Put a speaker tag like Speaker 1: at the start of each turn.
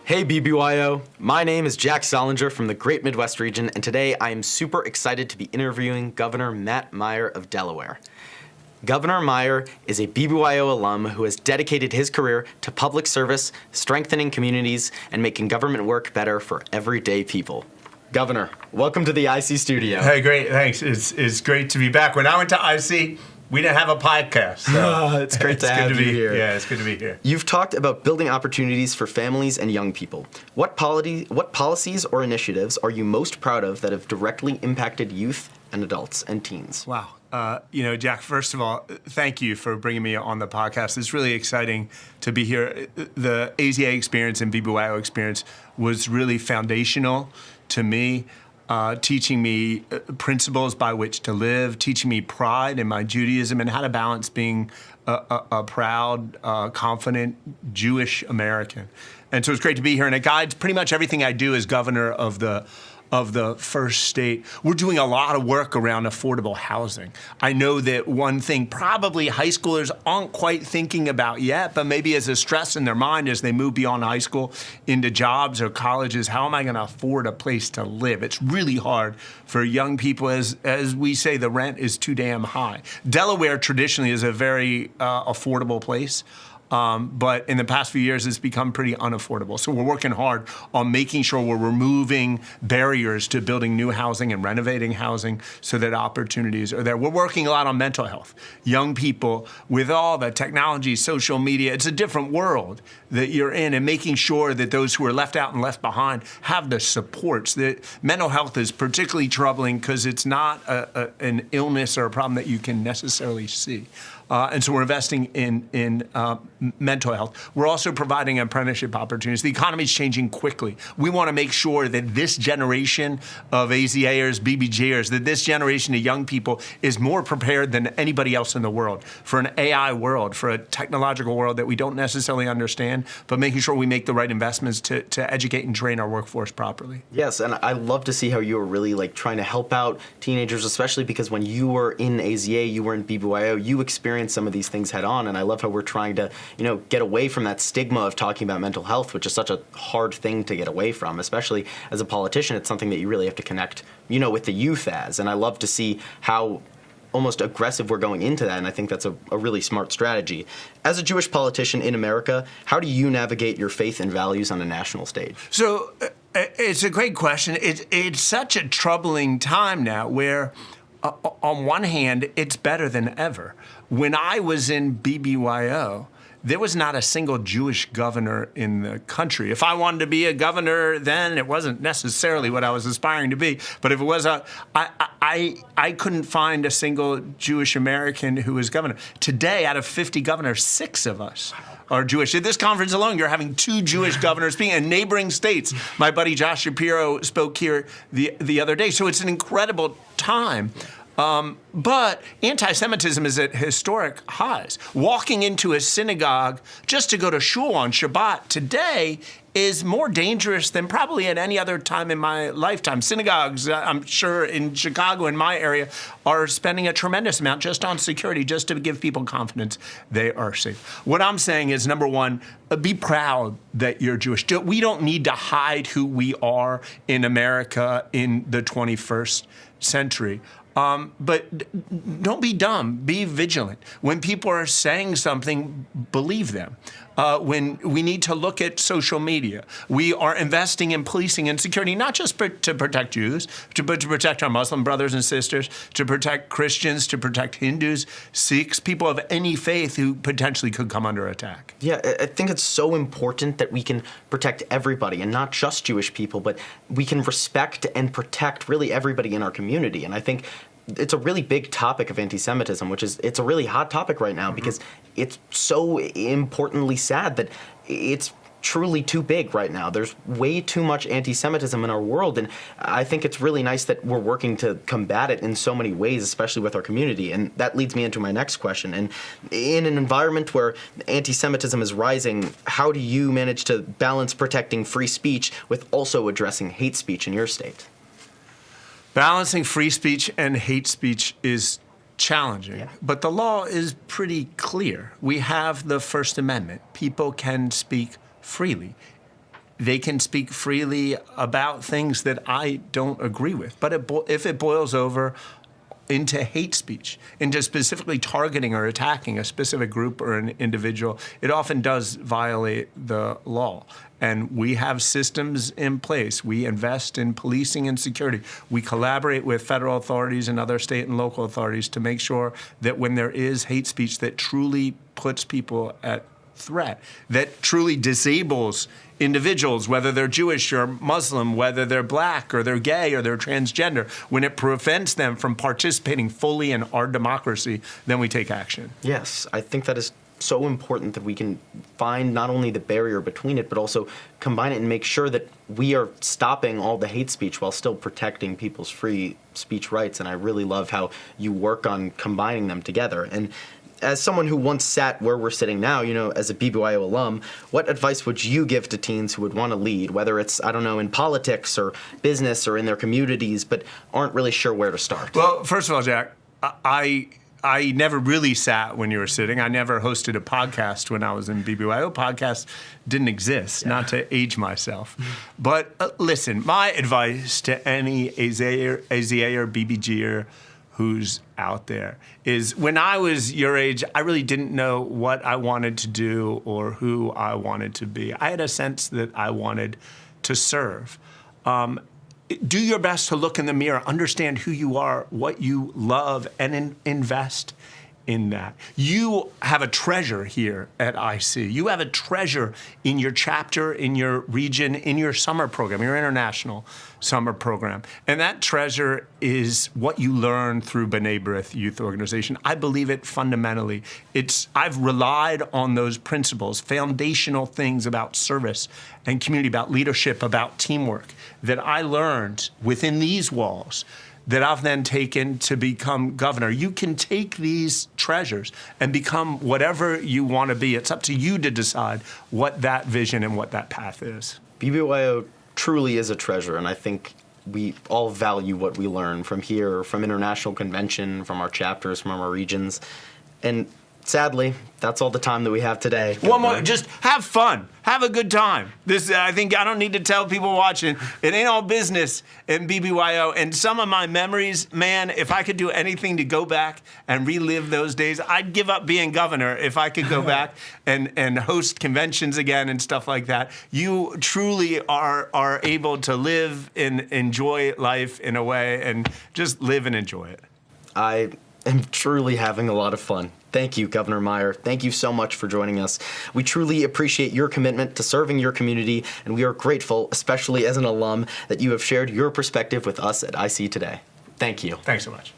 Speaker 1: Hey BBYO, my name is Jack Sollinger from the Great Midwest region, and today I am super excited to be interviewing Governor Matt Meyer of Delaware. Governor Meyer is a BBYO alum who has dedicated his career to public service, strengthening communities, and making government work better for everyday people. Governor, welcome to the IC studio.
Speaker 2: Hey, great, thanks. It's great to be back. When I went to IC, we didn't have a podcast. So
Speaker 1: it's great to have you here.
Speaker 2: Yeah, it's good to be here.
Speaker 1: You've talked about building opportunities for families and young people. What policies or initiatives are you most proud of that have directly impacted youth and adults and teens?
Speaker 2: Wow. Jack, first of all, thank you for bringing me on the podcast. It's really exciting to be here. The AZA experience and BBYO experience was really foundational to me. Teaching me principles by which to live, teaching me pride in my Judaism and how to balance being a proud, confident Jewish American. And so it's great to be here, and it guides pretty much everything I do as governor of the first state. We're doing a lot of work around affordable housing. I know that one thing probably high schoolers aren't quite thinking about yet, but maybe as a stress in their mind as they move beyond high school into jobs or colleges, how am I going to afford a place to live? It's really hard for young people. As we say, the rent is too damn high. Delaware traditionally is a very affordable place. But in the past few years, it's become pretty unaffordable. So we're working hard on making sure we're removing barriers to building new housing and renovating housing so that opportunities are there. We're working a lot on mental health. Young people, with all the technology, social media, it's a different world that you're in, and making sure that those who are left out and left behind have the supports. That mental health is particularly troubling because it's not an illness or a problem that you can necessarily see. And so we're investing in mental health. We're also providing apprenticeship opportunities. The economy is changing quickly. We want to make sure that this generation of AZAers, BBJers, that this generation of young people is more prepared than anybody else in the world for an AI world, for a technological world that we don't necessarily understand, but making sure we make the right investments to educate and train our workforce properly.
Speaker 1: Yes, and I love to see how you are really trying to help out teenagers, especially because when you were in AZA, you were in BBYO, you experienced some of these things head on, and I love how we're trying to, get away from that stigma of talking about mental health, which is such a hard thing to get away from, especially as a politician. It's something that you really have to connect, with the youth as, and I love to see how almost aggressive we're going into that, and I think that's a really smart strategy. As a Jewish politician in America, how do you navigate your faith and values on a national stage?
Speaker 2: So it's a great question. It's such a troubling time now where on one hand, it's better than ever. When I was in BBYO, there was not a single Jewish governor in the country. If I wanted to be a governor then, it wasn't necessarily what I was aspiring to be. But if it was, I couldn't find a single Jewish American who was governor. Today, out of 50 governors, 6 of us are Jewish. At this conference alone, you're having 2 Jewish governors speaking in neighboring states. My buddy Josh Shapiro spoke here the other day. So it's an incredible time. But anti-Semitism is at historic highs. Walking into a synagogue just to go to shul on Shabbat today is more dangerous than probably at any other time in my lifetime. Synagogues, I'm sure in Chicago, in my area, are spending a tremendous amount just on security, just to give people confidence they are safe. What I'm saying is, number one, be proud that you're Jewish. We don't need to hide who we are in America in the 21st century. But don't be dumb. Be vigilant. When people are saying something, believe them. When we need to look at social media, we are investing in policing and security, not just to protect Jews, but to protect our Muslim brothers and sisters, to protect Christians, to protect Hindus, Sikhs, people of any faith who potentially could come under attack.
Speaker 1: Yeah, I think it's so important that we can protect everybody, and not just Jewish people, but we can respect and protect really everybody in our community. And I think it's a really big topic of anti-Semitism, it's a really hot topic right now because it's so importantly sad that it's truly too big right now. There's way too much anti-Semitism in our world, and I think it's really nice that we're working to combat it in so many ways, especially with our community. And that leads me into my next question. And in an environment where anti-Semitism is rising, how do you manage to balance protecting free speech with also addressing hate speech in your state?
Speaker 2: Balancing free speech and hate speech is challenging, but the law is pretty clear. We have the First Amendment. People can speak freely. they can speak freely about things that I don't agree with. But if it boils over into hate speech, into specifically targeting or attacking a specific group or an individual, it often does violate the law. And we have systems in place. We invest in policing and security. We collaborate with federal authorities and other state and local authorities to make sure that when there is hate speech that truly puts people at threat, that truly disables individuals, whether they're Jewish or Muslim, whether they're black or they're gay or they're transgender, when it prevents them from participating fully in our democracy, then we take action.
Speaker 1: Yes, I think that is so important that we can find not only the barrier between it, but also combine it and make sure that we are stopping all the hate speech while still protecting people's free speech rights. And I really love how you work on combining them together. And as someone who once sat where we're sitting now, as a BBYO alum, what advice would you give to teens who would want to lead, whether it's, in politics or business or in their communities, but aren't really sure where to start?
Speaker 2: Well, first of all, Jack, I never really sat when you were sitting. I never hosted a podcast when I was in BBYO. Podcasts didn't exist, not to age myself. But listen, my advice to any AZA or BBGer who's out there is, when I was your age, I really didn't know what I wanted to do or who I wanted to be. I had a sense that I wanted to serve. Do your best to look in the mirror, understand who you are, what you love, and invest in that. You have a treasure here at IC. You have a treasure in your chapter, in your region, in your summer program, your international summer program. And that treasure is what you learn through B'nai B'rith Youth Organization. I believe it fundamentally. I've relied on those principles, foundational things about service and community, about leadership, about teamwork, that I learned within these walls, that I've then taken to become governor. You can take these treasures and become whatever you want to be. It's up to you to decide what that vision and what that path is.
Speaker 1: BBYO truly is a treasure, and I think we all value what we learn from here, from International Convention, from our chapters, from our regions. And sadly, that's all the time that we have today.
Speaker 2: One more, just have fun. Have a good time. I think I don't need to tell people watching, it ain't all business in BBYO. And some of my memories, man, if I could do anything to go back and relive those days, I'd give up being governor if I could go back and host conventions again and stuff like that. You truly are able to live and enjoy life in a way, and just live and enjoy it.
Speaker 1: I am truly having a lot of fun. Thank you, Governor Meyer. Thank you so much for joining us. We truly appreciate your commitment to serving your community, and we are grateful, especially as an alum, that you have shared your perspective with us at IC today. Thank you.
Speaker 2: Thanks so much.